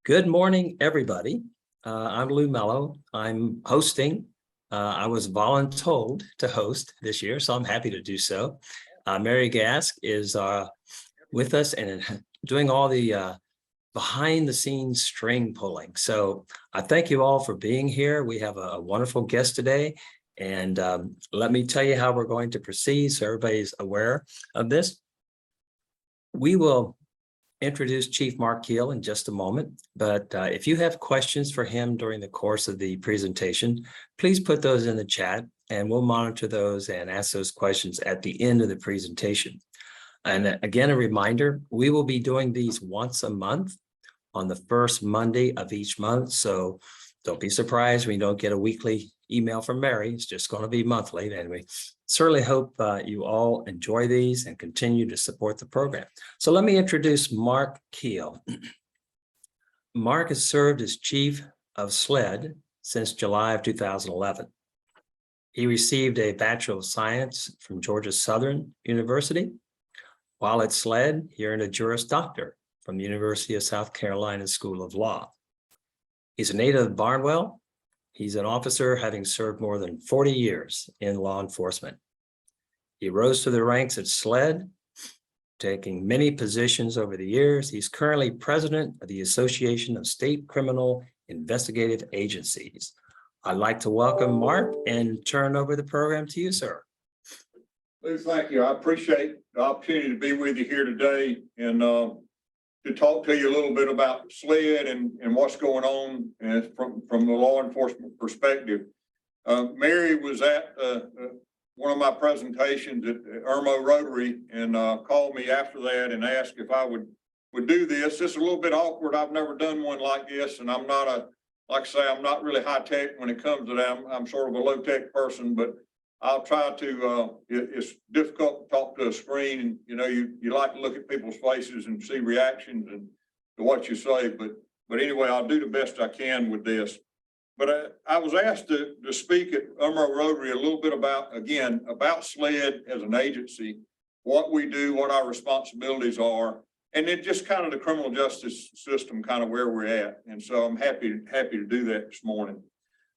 Good morning, everybody. I'm Lou Mello. I'm hosting. I was voluntold to host this year, so I'm happy to do so. Mary Gask is with us and doing all the behind the scenes string pulling. So I thank you all for being here. We have a wonderful guest today. And let me tell you how we're going to proceed so everybody's aware of this. We will introduce Chief Mark Keel in just a moment, but if you have questions for him during the course of the presentation, please put those in the chat and we'll monitor those and ask those questions at the end of the presentation. And again, a reminder, we will be doing these once a month on the first Monday of each month. So don't be surprised when you don't get a weekly email from Mary. It's just going to be monthly. And we certainly hope you all enjoy these and continue to support the program. So let me introduce Mark Keel. Mark has served as chief of SLED since July of 2011. He received a Bachelor of Science from Georgia Southern University. While at SLED, he earned a Juris Doctor from the University of South Carolina School of Law. He's a native of Barnwell. He's an officer having served more than 40 years in law enforcement. He rose to the ranks at SLED, taking many positions over the years. He's currently president of the Association of State Criminal Investigative Agencies. I'd like to welcome Mark and turn over the program to you, sir. Lou, thank you. I appreciate the opportunity to be with you here today and to talk to you a little bit about SLED and what's going on and from the law enforcement perspective. Mary was at one of my presentations at Irmo Rotary and called me after that and asked if I would do this. It's a little bit awkward. I've never done one like this, and I'm not like I say, I'm not really high tech when it comes to that. I'm sort of a low tech person, but I'll try to, it's difficult to talk to a screen, and you like to look at people's faces and see reactions and to what you say, but anyway, I'll do the best I can with this. But I was asked to speak at Irmo Rotary a little bit about SLED as an agency, what we do, what our responsibilities are, and then just kind of the criminal justice system, kind of where we're at. And so I'm happy to do that this morning.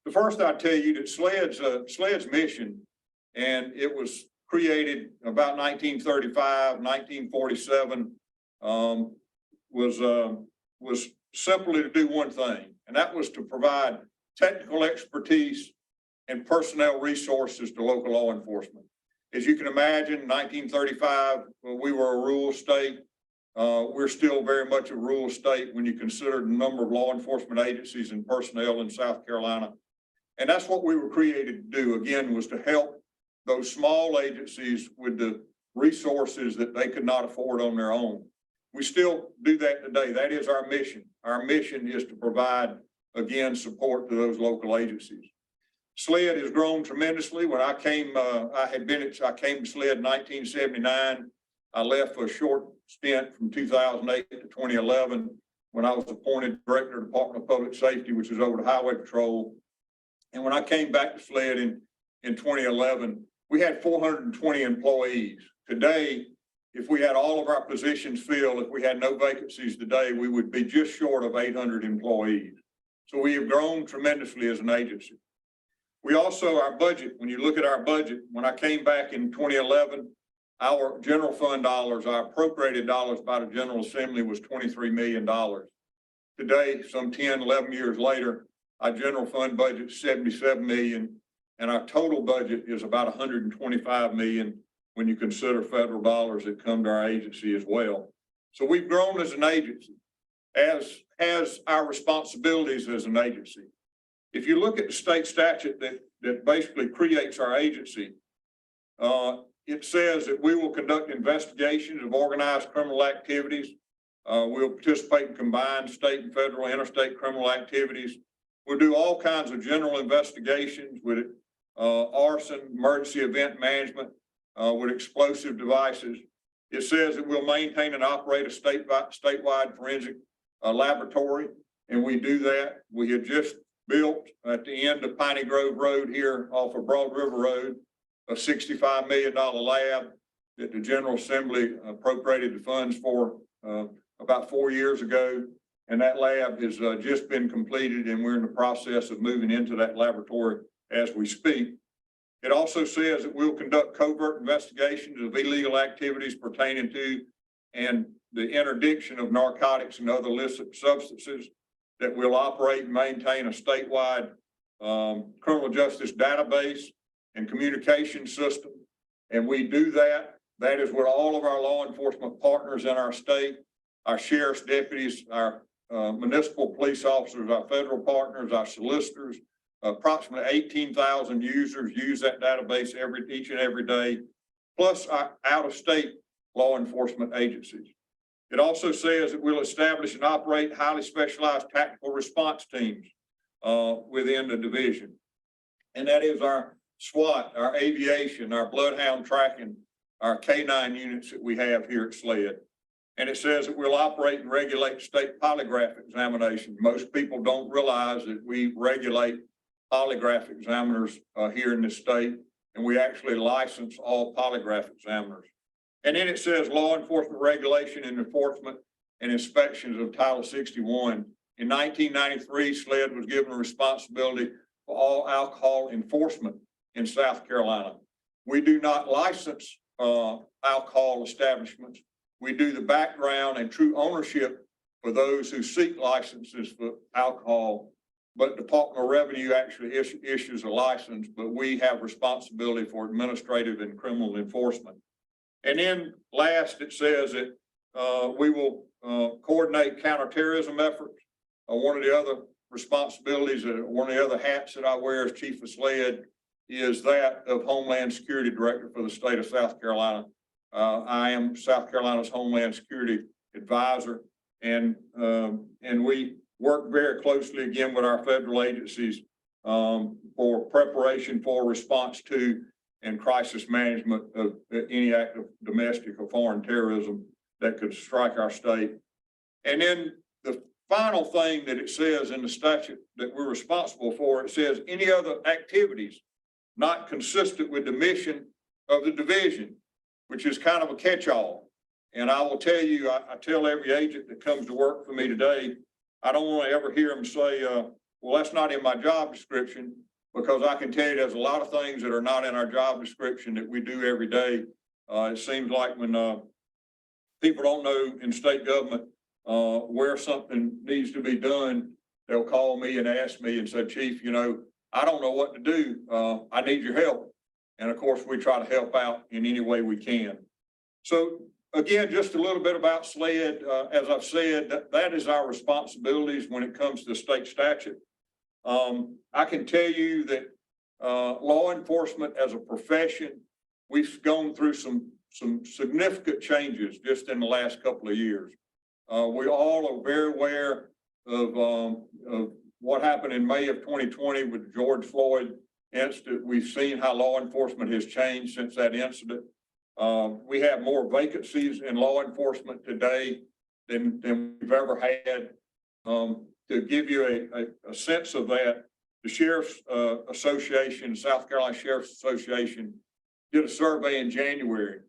The first I'll tell you that SLED's mission, and it was created about 1935, 1947, was simply to do one thing, and that was to provide technical expertise and personnel resources to local law enforcement. As you can imagine, 1935, we were a rural state. We're still very much a rural state when you consider the number of law enforcement agencies and personnel in South Carolina. And that's what we were created to do, again, was to help those small agencies with the resources that they could not afford on their own. We still do that today. That is our mission. Our mission is to provide, again, support to those local agencies. SLED has grown tremendously. When I came, I came to SLED in 1979. I left for a short stint from 2008 to 2011 when I was appointed Director of the Department of Public Safety, which is over the Highway Patrol. And when I came back to SLED in 2011, we had 420 employees. Today, if we had all of our positions filled, if we had no vacancies today, we would be just short of 800 employees. So we have grown tremendously as an agency. We also, our budget, when you look at our budget, when I came back in 2011, our general fund dollars, our appropriated dollars by the General Assembly was $23 million. Today, some 10, 11 years later, our general fund budget is $77 million, and our total budget is about $125 million when you consider federal dollars that come to our agency as well. So we've grown as an agency, as our responsibilities as an agency. If you look at the state statute that basically creates our agency, it says that we will conduct investigations of organized criminal activities. We'll participate in combined state and federal interstate criminal activities. We'll do all kinds of general investigations with arson, emergency event management, with explosive devices. It says that we'll maintain and operate a statewide forensic laboratory, and we do that. We had just built at the end of Piney Grove Road here off of Broad River Road a $65 million lab that the General Assembly appropriated the funds for about 4 years ago. And that lab has just been completed, and we're in the process of moving into that laboratory as we speak. It also says that we'll conduct covert investigations of illegal activities pertaining to and the interdiction of narcotics and other illicit substances, that we'll operate and maintain a statewide criminal justice database and communication system. And we do that. That is with all of our law enforcement partners in our state, our sheriff's deputies, our municipal police officers, our federal partners, our solicitors. Approximately 18,000 users use that database each and every day, plus our out-of-state law enforcement agencies. It also says that we'll establish and operate highly specialized tactical response teams within the division. And that is our SWAT, our aviation, our bloodhound tracking, our K9 units that we have here at SLED. And it says that we'll operate and regulate state polygraph examinations. Most people don't realize that we regulate polygraph examiners here in this state, and we actually license all polygraph examiners. And then it says law enforcement regulation and enforcement and inspections of Title 61. In 1993, SLED was given a responsibility for all alcohol enforcement in South Carolina. We do not license alcohol establishments. We do the background and true ownership for those who seek licenses for alcohol, but Department of Revenue actually issues a license, but we have responsibility for administrative and criminal enforcement. And then last, it says that we will coordinate counterterrorism efforts. One of the other responsibilities, one of the other hats that I wear as Chief of SLED is that of Homeland Security Director for the state of South Carolina. I am South Carolina's Homeland Security Advisor, and we work very closely again with our federal agencies for preparation for response to and crisis management of any act of domestic or foreign terrorism that could strike our state. And then the final thing that it says in the statute that we're responsible for, it says any other activities not consistent with the mission of the division, which is kind of a catch-all. And I will tell you, I tell every agent that comes to work for me today, I don't want to ever hear them say, well, that's not in my job description, because I can tell you there's a lot of things that are not in our job description that we do every day. It seems like when people don't know in state government where something needs to be done, they'll call me and ask me and say, Chief, you know, I don't know what to do. I need your help. And of course, we try to help out in any way we can. So again, just a little bit about SLED. As I've said, that is our responsibilities when it comes to the state statute. I can tell you that law enforcement as a profession, we've gone through some significant changes just in the last couple of years. We all are very aware of what happened in May of 2020 with the George Floyd incident. We've seen how law enforcement has changed since that incident. We have more vacancies in law enforcement today than we've ever had. To give you a sense of that, the Sheriff's Association, South Carolina Sheriff's Association, did a survey in January,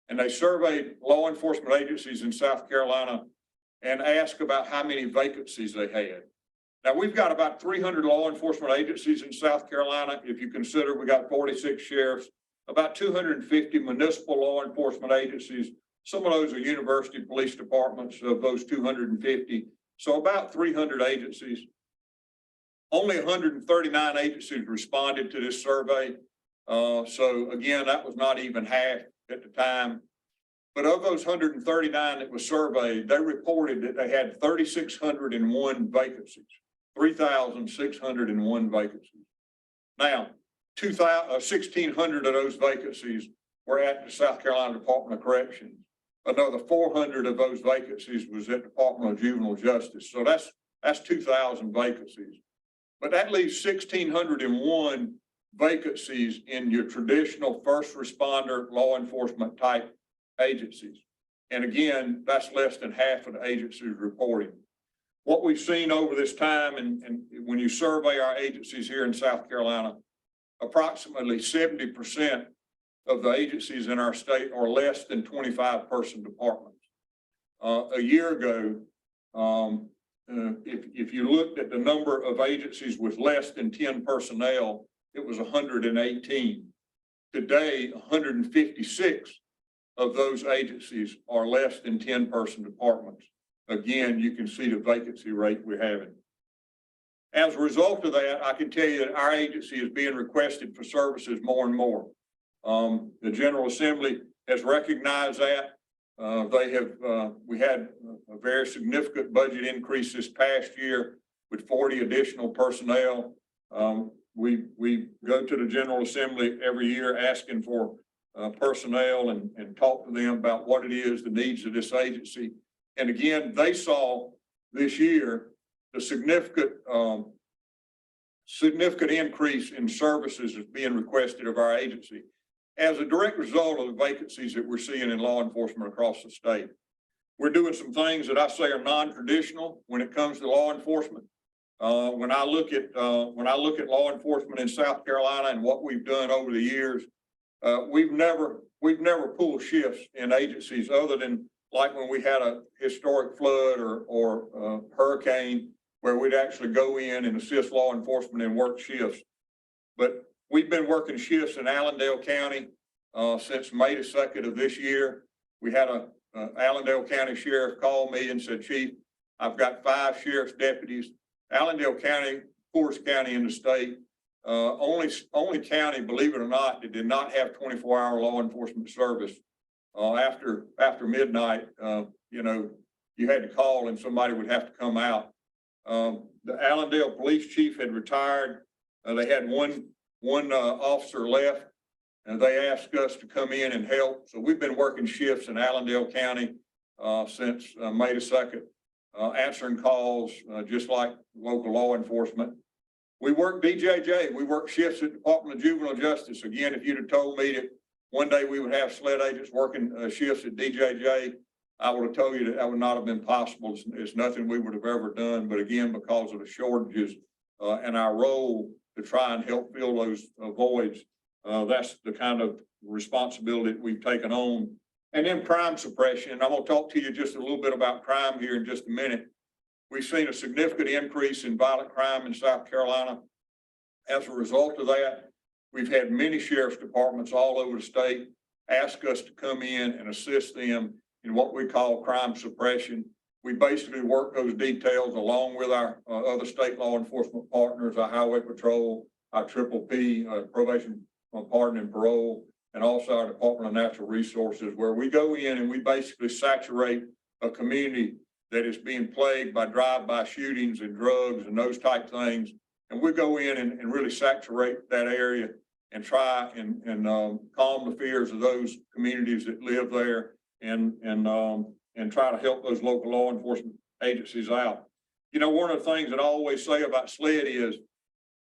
and they surveyed law enforcement agencies in South Carolina and asked about how many vacancies they had. Now, we've got about 300 law enforcement agencies in South Carolina. If you consider we got 46 sheriffs, about 250 municipal law enforcement agencies. Some of those are university police departments of those 250. So about 300 agencies. Only 139 agencies responded to this survey. So again, that was not even half at the time. But of those 139 that was surveyed, they reported that they had 3,601 vacancies, 3,601 vacancies. Now, 1,600 of those vacancies were at the South Carolina Department of Corrections. Another 400 of those vacancies was at the Department of Juvenile Justice. So that's 2,000 vacancies. But that leaves 1,601 vacancies in your traditional first responder law enforcement type agencies. And again, that's less than half of the agencies reporting. What we've seen over this time, and when you survey our agencies here in South Carolina, approximately 70% of the agencies in our state are less than 25-person departments. A year ago, if you looked at the number of agencies with less than 10 personnel, it was 118. Today, 156 of those agencies are less than 10-person departments. Again, you can see the vacancy rate we're having. As a result of that, I can tell you that our agency is being requested for services more and more. The General Assembly has recognized that. We had a very significant budget increase this past year with 40 additional personnel. We go to the General Assembly every year asking for personnel and talk to them about what it is, the needs of this agency. And again, they saw this year the significant increase in services is being requested of our agency as a direct result of the vacancies that we're seeing in law enforcement across the state. We're doing some things that I say are non-traditional when it comes to law enforcement. When I look at law enforcement in South Carolina and what we've done over the years, we've never pulled shifts in agencies other than like when we had a historic flood or hurricane where we'd actually go in and assist law enforcement and work shifts. But we've been working shifts in Allendale County since May the 2nd of this year. We had a Allendale County sheriff call me and said, "Chief, I've got 5 sheriff's deputies." Allendale County, poorest county in the state, only county, believe it or not, that did not have 24-hour law enforcement service. After midnight, you know, you had to call and somebody would have to come out. The Allendale police chief had retired. They had one officer left, and they asked us to come in and help. So we've been working shifts in Allendale County since May the 2nd, answering calls just like local law enforcement. We work DJJ. We work shifts at the Department of Juvenile Justice. Again, if you'd have told me that one day we would have SLED agents working shifts at DJJ, I would have told you that that would not have been possible. It's nothing we would have ever done. But again, because of the shortages and our role to try and help fill those voids, that's the kind of responsibility that we've taken on. And then crime suppression. I'm going to talk to you just a little bit about crime here in just a minute. We've seen a significant increase in violent crime in South Carolina. As a result of that, we've had many sheriff's departments all over the state ask us to come in and assist them in what we call crime suppression. We basically work those details along with our other state law enforcement partners, our Highway Patrol, our PPP, Probation, Pardon and Parole, and also our Department of Natural Resources, where we go in and we basically saturate a community that is being plagued by drive-by shootings and drugs and those type things. And we go in and really saturate that area and try and calm the fears of those communities that live there and try to help those local law enforcement agencies out. You know, one of the things that I always say about SLED is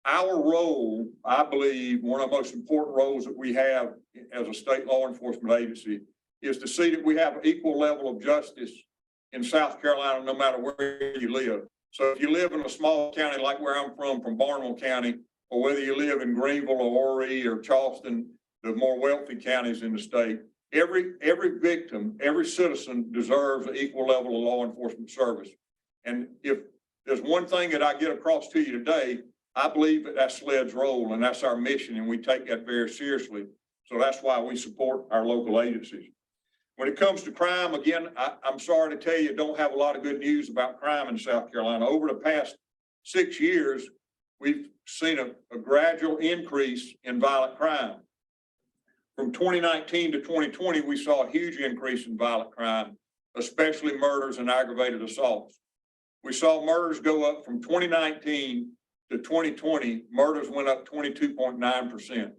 our role, I believe, one of the most important roles that we have as a state law enforcement agency is to see that we have an equal level of justice in South Carolina, no matter where you live. So if you live in a small county like where I'm from Barnwell County, or whether you live in Greenville or Horry or Charleston, the more wealthy counties in the state, every victim, every citizen deserves an equal level of law enforcement service. And if there's one thing that I get across to you today, I believe that that's SLED's role, and that's our mission, and we take that very seriously. So that's why we support our local agencies. When it comes to crime, again, I'm sorry to tell you, don't have a lot of good news about crime in South Carolina. Over the past 6 years, we've seen a gradual increase in violent crime. From 2019 to 2020, we saw a huge increase in violent crime, especially murders and aggravated assaults. We saw murders go up from 2019 to 2020, murders went up 22.9%.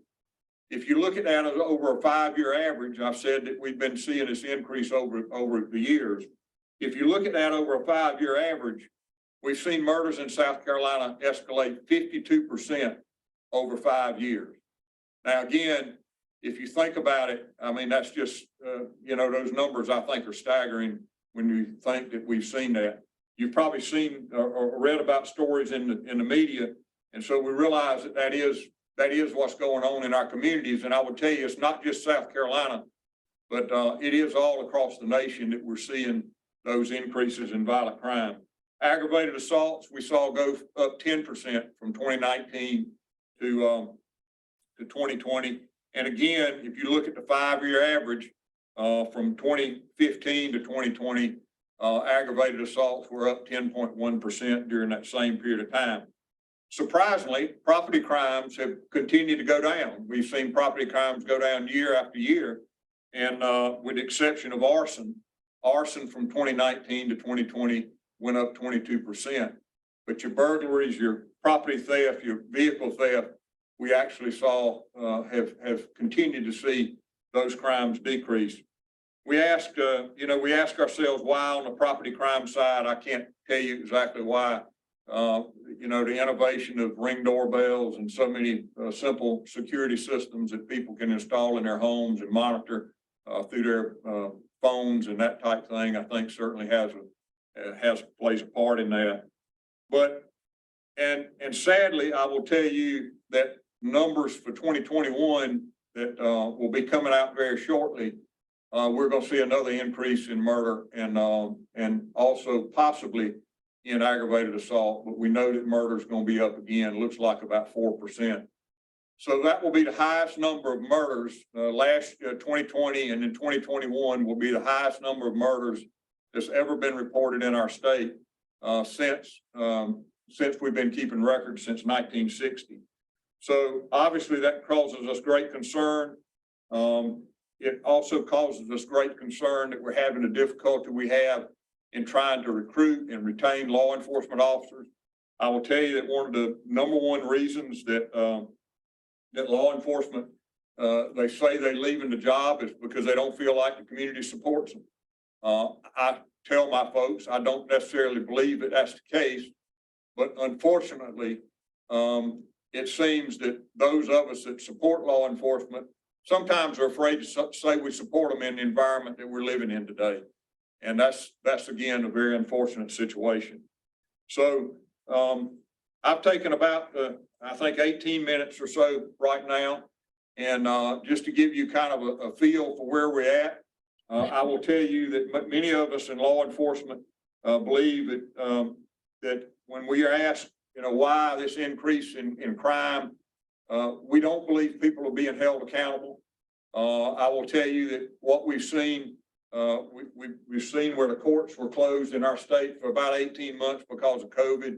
If you look at that as over a 5-year average, I've said that we've been seeing this increase over the years. If you look at that over a 5-year average, we've seen murders in South Carolina escalate 52% over 5 years. Now, again, if you think about it, I mean, that's just, you know, those numbers I think are staggering when you think that we've seen that. You've probably seen or read about stories in the media. And so we realize that that is what's going on in our communities. And I would tell you, it's not just South Carolina, but it is all across the nation that we're seeing those increases in violent crime. Aggravated assaults, we saw go up 10% from 2019 to 2020. And again, if you look at the 5-year average from 2015 to 2020, aggravated assaults were up 10.1% during that same period of time. Surprisingly, property crimes have continued to go down. We've seen property crimes go down year after year. And with the exception of arson from 2019 to 2020 went up 22%. But your burglaries, your property theft, your vehicle theft, we actually saw have continued to see those crimes decrease. We ask ourselves why on the property crime side. I can't tell you exactly why. The innovation of Ring doorbells and so many simple security systems that people can install in their homes and monitor through their phones and that type of thing, I think certainly plays a part in that. But and sadly, I will tell you that numbers for 2021 that will be coming out very shortly. We're going to see another increase in murder and also possibly in aggravated assault, but we know that murder is going to be up again. Looks like about 4%. So that will be the highest number of murders. Last 2020 and in 2021 will be the highest number of murders that's ever been reported in our state since we've been keeping records since 1960. So obviously that causes us great concern. It also causes us great concern that we're having the difficulty we have in trying to recruit and retain law enforcement officers. I will tell you that one of the number one reasons that that law enforcement they say they're leaving the job is because they don't feel like the community supports them. I tell my folks I don't necessarily believe that that's the case, but unfortunately, it seems that those of us that support law enforcement sometimes are afraid to say we support them in the environment that we're living in today. And that's again, a very unfortunate situation. So I've taken about, I think 18 minutes or so right now. And just to give you kind of a feel for where we're at, I will tell you that many of us in law enforcement believe that when we are asked, why this increase in crime, we don't believe people are being held accountable. I will tell you that what we've seen, we've seen where the courts were closed in our state for about 18 months because of COVID,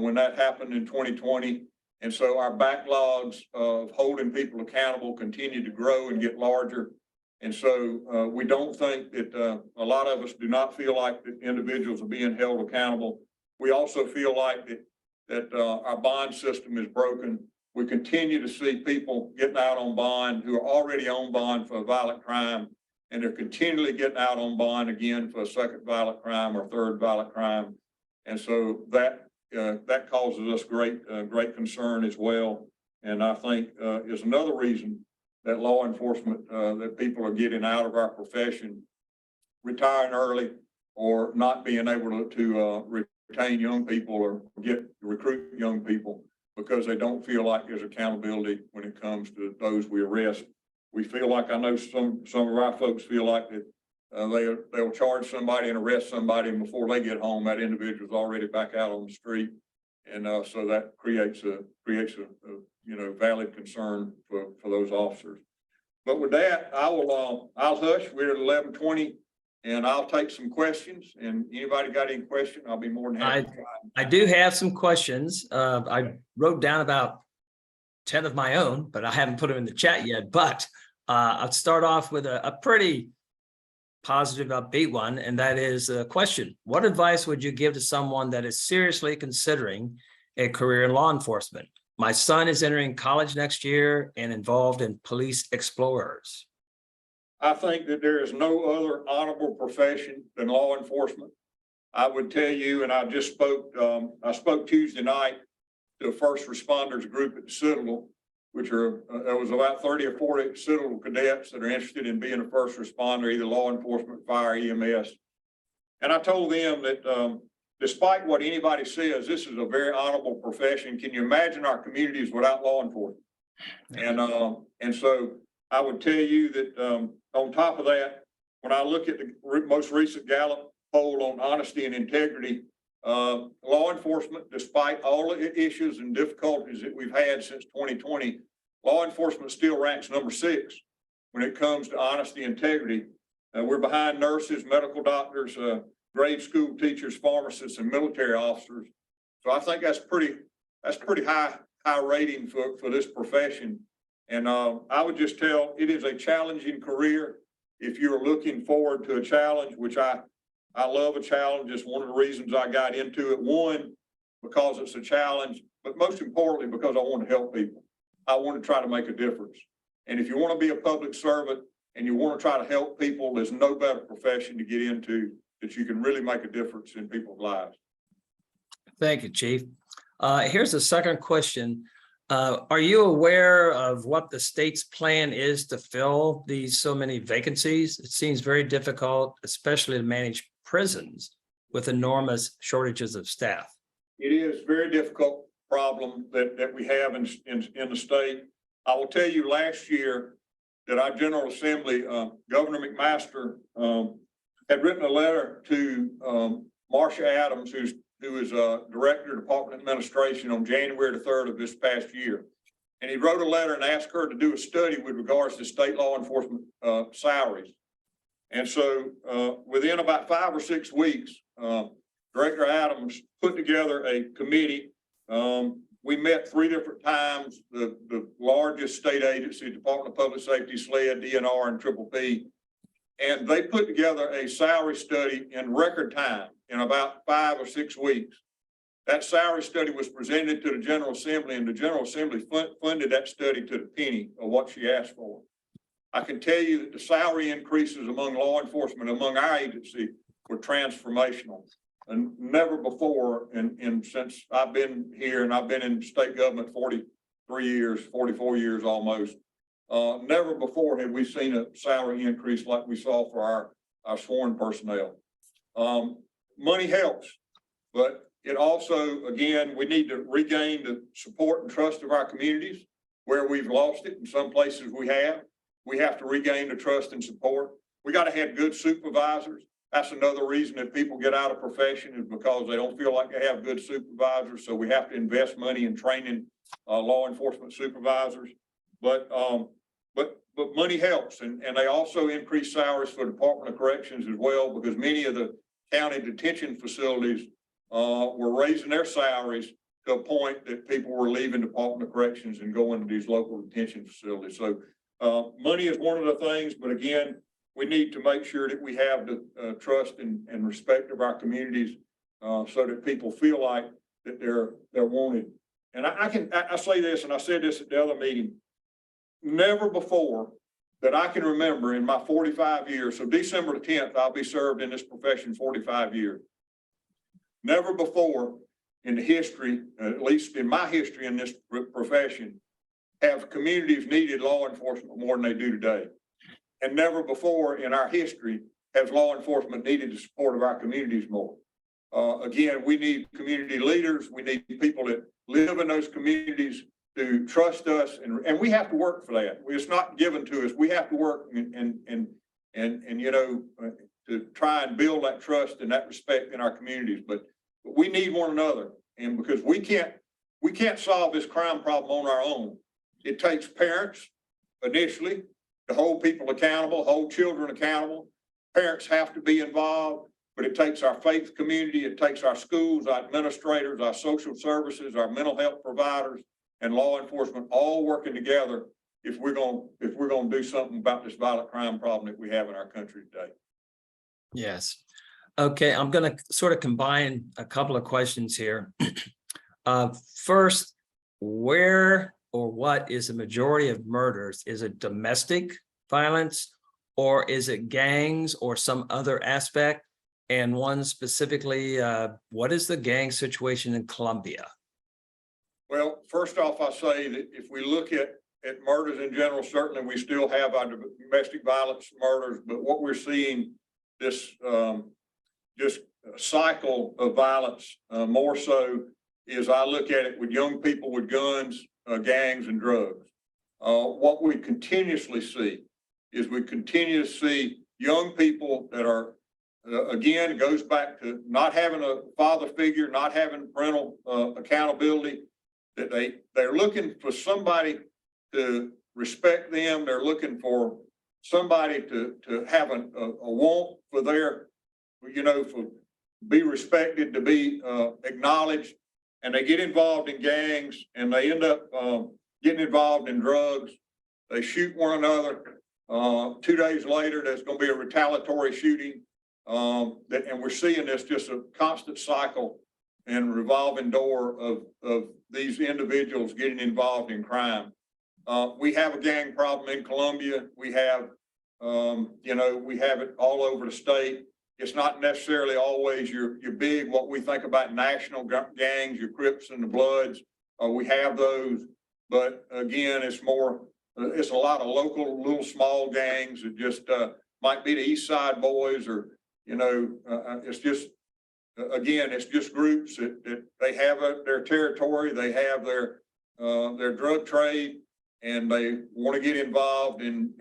when that happened in 2020. And so our backlogs of holding people accountable continue to grow and get larger. And so we don't think that a lot of us do not feel like that individuals are being held accountable. We also feel like that our bond system is broken. We continue to see people getting out on bond who are already on bond for a violent crime, and they're continually getting out on bond again for a second violent crime or third violent crime. And so that causes us great concern as well. And I think is another reason that law enforcement, that people are getting out of our profession, retiring early, or not being able to retain young people or recruit young people, because they don't feel like there's accountability when it comes to those we arrest. We feel like, I know some of our folks feel like that they'll charge somebody and arrest somebody, and before they get home, that individual's already back out on the street. And so that creates a valid concern for those officers. But with that, I'll hush. We're at 11:20, and I'll take some questions. And anybody got any question, I'll be more than happy. I do have some questions. I wrote down about 10 of my own, but I haven't put them in the chat yet. But I'll start off with a pretty positive, upbeat one, and that is a question. What advice would you give to someone that is seriously considering a career in law enforcement? My son is entering college next year and involved in police explorers. I think that there is no other honorable profession than law enforcement. I would tell you, and I spoke Tuesday night to a first responders group at the Citadel, which there was about 30 or 40 Citadel cadets that are interested in being a first responder, either law enforcement, fire, EMS. And I told them that despite what anybody says, this is a very honorable profession. Can you imagine our communities without law enforcement? And so I would tell you that on top of that, when I look at the most recent Gallup poll on honesty and integrity, law enforcement, despite all the issues and difficulties that we've had since 2020, law enforcement still ranks number 6 when it comes to honesty, integrity. We're behind nurses, medical doctors, grade school teachers, pharmacists, and military officers. So I think that's pretty high rating for this profession. And I would just tell, it is a challenging career. If you're looking forward to a challenge, which I love a challenge. It's one of the reasons I got into it. One, because it's a challenge, but most importantly, because I want to help people. I want to try to make a difference. And if you want to be a public servant and you want to try to help people, there's no better profession to get into that you can really make a difference in people's lives. Thank you, Chief. Here's the second question. Are you aware of what the state's plan is to fill these so many vacancies? It seems very difficult, especially to manage prisons with enormous shortages of staff. It is a very difficult problem that we have in the state. I will tell you, last year that our General Assembly, Governor McMaster, had written a letter to Marcia Adams, who is Director of Department of Administration, on January the 3rd of this past year. And he wrote a letter and asked her to do a study with regards to state law enforcement salaries. And so within about 5 or 6 weeks, Director Adams put together a committee. We met 3 different times, the largest state agency, Department of Public Safety, SLED, DNR, and PPP. And they put together a salary study in record time, in about 5 or 6 weeks. That salary study was presented to the General Assembly, and the General Assembly funded that study to the penny of what she asked for. I can tell you that the salary increases among law enforcement, among our agency, were transformational. And never before, since I've been here, and I've been in state government 43 years, 44 years almost, never before have we seen a salary increase like we saw for our sworn personnel. Money helps, but it also, again, we need to regain the support and trust of our communities where we've lost it. In some places we have to regain the trust and support. We got to have good supervisors. That's another reason that people get out of profession, is because they don't feel like they have good supervisors. So we have to invest money in training law enforcement supervisors. But money helps, and they also increase salaries for the Department of Corrections as well, because many of the county detention facilities were raising their salaries to a point that people were leaving Department of Corrections and going to these local detention facilities. So money is one of the things, but again, we need to make sure that we have the trust and respect of our communities so that people feel like that they're wanted. And I say this, and I said this at the other meeting, never before that I can remember in my 45 years, so December the 10th, I'll be served in this profession 45 years. Never before in the history, at least in my history in this profession, have communities needed law enforcement more than they do today. And never before in our history has law enforcement needed the support of our communities more. Again, we need community leaders. We need people that live in those communities to trust us, and we have to work for that. It's not given to us. We have to work and you know, to try and build that trust and that respect in our communities. But we need one another, and because we can't solve this crime problem on our own. It takes parents initially to hold people accountable, hold children accountable. Parents have to be involved, but it takes our faith community, it takes our schools, our administrators, our social services, our mental health providers, and law enforcement all working together if we're going to do something about this violent crime problem that we have in our country today. Yes. Okay, I'm going to sort of combine a couple of questions here. First, where or what is the majority of murders? Is it domestic violence, or is it gangs or some other aspect? And one specifically, what is the gang situation in Columbia? Well, first off, I say that if we look at murders in general, certainly we still have our domestic violence murders, but what we're seeing, this just cycle of violence more so is I look at it with young people with guns, gangs, and drugs. What we continuously see is we continue to see young people that are again, it goes back to not having a father figure, not having parental accountability, that they're looking for somebody to respect them. They're looking for somebody to have a want for their, for be respected, to be acknowledged, and they get involved in gangs, and they end up getting involved in drugs. They shoot one another. 2 days later, there's going to be a retaliatory shooting. And we're seeing this just a constant cycle and revolving door of these individuals getting involved in crime. We have a gang problem in Columbia. We have, we have it all over the state. It's not necessarily always your big, what we think about national gangs, your Crips and the Bloods. We have those, but again, it's more, it's a lot of local, little small gangs that just might be the East Side Boys, or, it's just, again, it's just groups that they have their territory, they have their drug trade, and they want to get involved and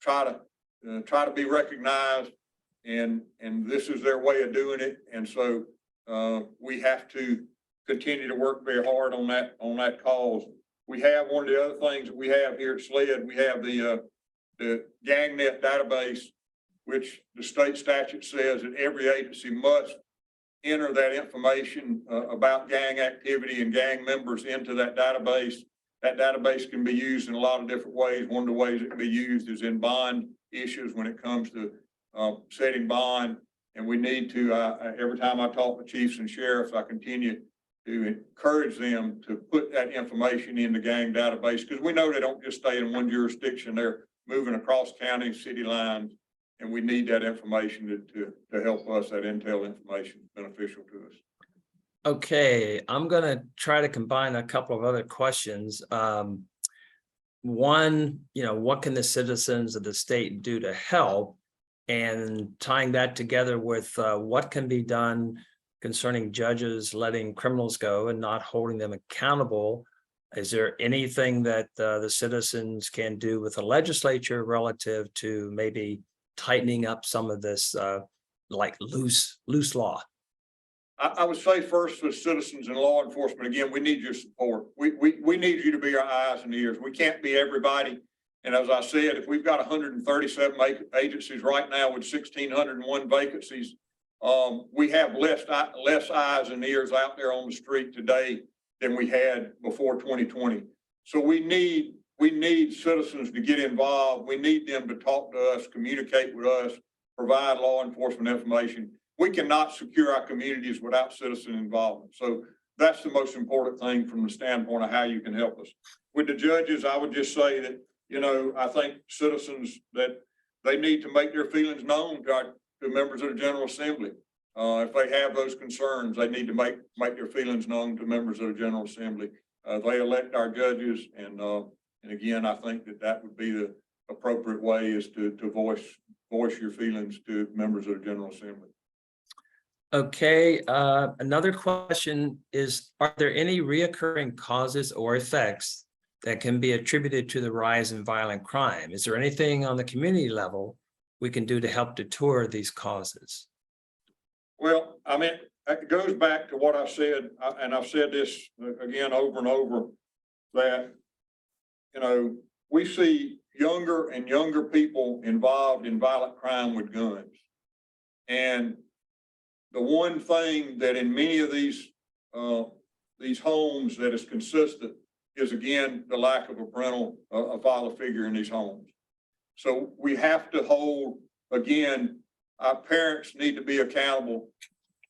try to be recognized, and this is their way of doing it. And so we have to continue to work very hard on that cause. We have one of the other things that we have here at SLED. We have the GangNet database, which the state statute says that every agency must enter that information about gang activity and gang members into that database. That database can be used in a lot of different ways. One of the ways it can be used is in bond issues when it comes to setting bond. And we need to, every time I talk to chiefs and sheriffs, I continue to encourage them to put that information in the gang database, because we know they don't just stay in one jurisdiction. They're moving across county, city lines, and we need that information to help us. That intel information is beneficial to us. Okay, I'm going to try to combine a couple of other questions. One, what can the citizens of the state do to help? And tying that together with what can be done concerning judges letting criminals go and not holding them accountable. Is there anything that the citizens can do with the legislature relative to maybe tightening up some of this like loose law? I would say first, for citizens and law enforcement, again, we need your support. We need you to be our eyes and ears. We can't be everybody. And as I said, if we've got 137 agencies right now with 1,601 vacancies, we have less eyes and ears out there on the street today than we had before 2020. So we need citizens to get involved. We need them to talk to us, communicate with us, provide law enforcement information. We cannot secure our communities without citizen involvement. So that's the most important thing from the standpoint of how you can help us. With the judges, I would just say that, I think citizens, that they need to make their feelings known to members of the General Assembly. If they have those concerns, they need to make their feelings known to members of the General Assembly. They elect our judges, and again, I think that would be the appropriate way, is to voice your feelings to members of the General Assembly. Okay, another question is, are there any reoccurring causes or effects that can be attributed to the rise in violent crime? Is there anything on the community level we can do to help deter these causes? Well, I mean, it goes back to what I said, and I've said this again over and over, that, we see younger and younger people involved in violent crime with guns. And the one thing that in many of these homes that is consistent is, again, the lack of a father figure in these homes. So we have to hold, again, our parents need to be accountable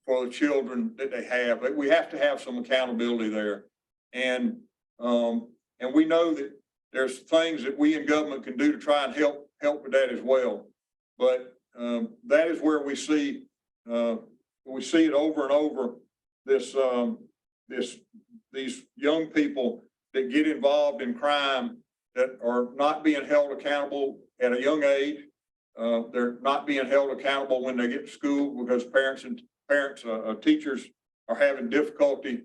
for the children that they have. We have to have some accountability there. And we know that there's things that we in government can do to try and help with that as well. But that is where we see it over and over, these young people that get involved in crime that are not being held accountable at a young age. They're not being held accountable when they get to school, because teachers are having difficulty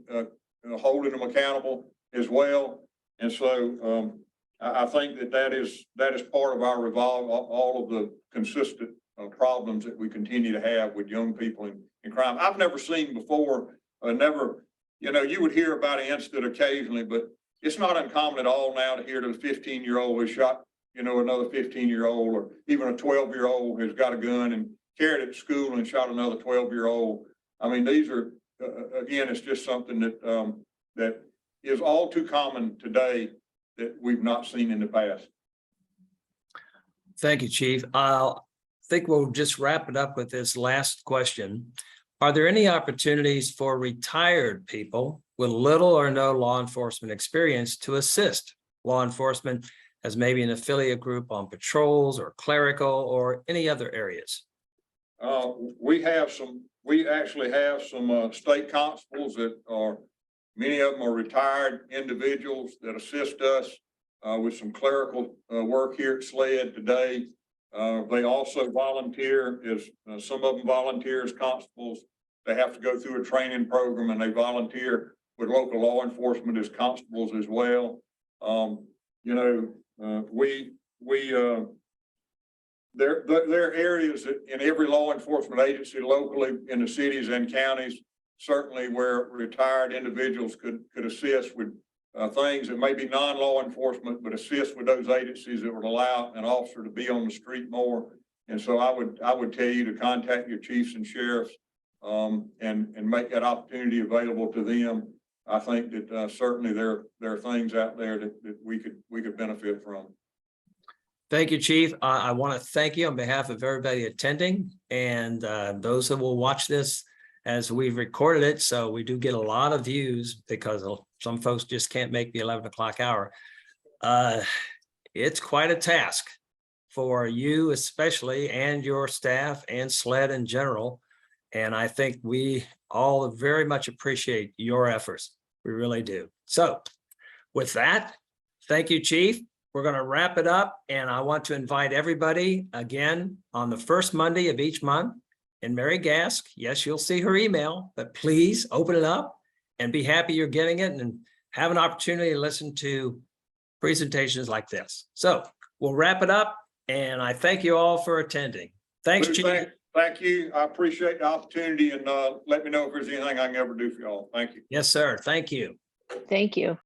holding them accountable as well. And so I think that is part of our all of the consistent problems that we continue to have with young people in crime. I've never seen before, you would hear about an incident occasionally, but it's not uncommon at all now to hear that a 15-year-old was shot, another 15-year-old, or even a 12-year-old has got a gun and carried it to school and shot another 12-year-old. I mean, these are, again, it's just something that, that is all too common today that we've not seen in the past. Thank you, Chief. I think we'll just wrap it up with this last question. Are there any opportunities for retired people with little or no law enforcement experience to assist law enforcement as maybe an affiliate group on patrols or clerical or any other areas? We actually have some state constables that are, many of them are retired individuals that assist us with some clerical work here at SLED today. They also volunteer as some of them volunteer as constables. They have to go through a training program, and they volunteer with local law enforcement as constables as well. There are areas that in every law enforcement agency locally in the cities and counties, certainly where retired individuals could assist with things that may be non-law enforcement, but assist with those agencies that would allow an officer to be on the street more. And so I would tell you to contact your chiefs and sheriffs and make that opportunity available to them. I think that certainly there are things out there that we could benefit from. Thank you, Chief. I want to thank you on behalf of everybody attending and those that will watch this as we've recorded it. So we do get a lot of views because some folks just can't make the 11 o'clock hour. It's quite a task for you especially and your staff and SLED in general. And I think we all very much appreciate your efforts. We really do. So with that, thank you, Chief. We're going to wrap it up, and I want to invite everybody again on the first Monday of each month. And Mary Gask, yes, you'll see her email, but please open it up and be happy you're getting it and have an opportunity to listen to presentations like this. So we'll wrap it up, and I thank you all for attending. Thanks, Chief. Thank you. I appreciate the opportunity, and let me know if there's anything I can ever do for y'all. Thank you. Yes, sir. Thank you. Thank you.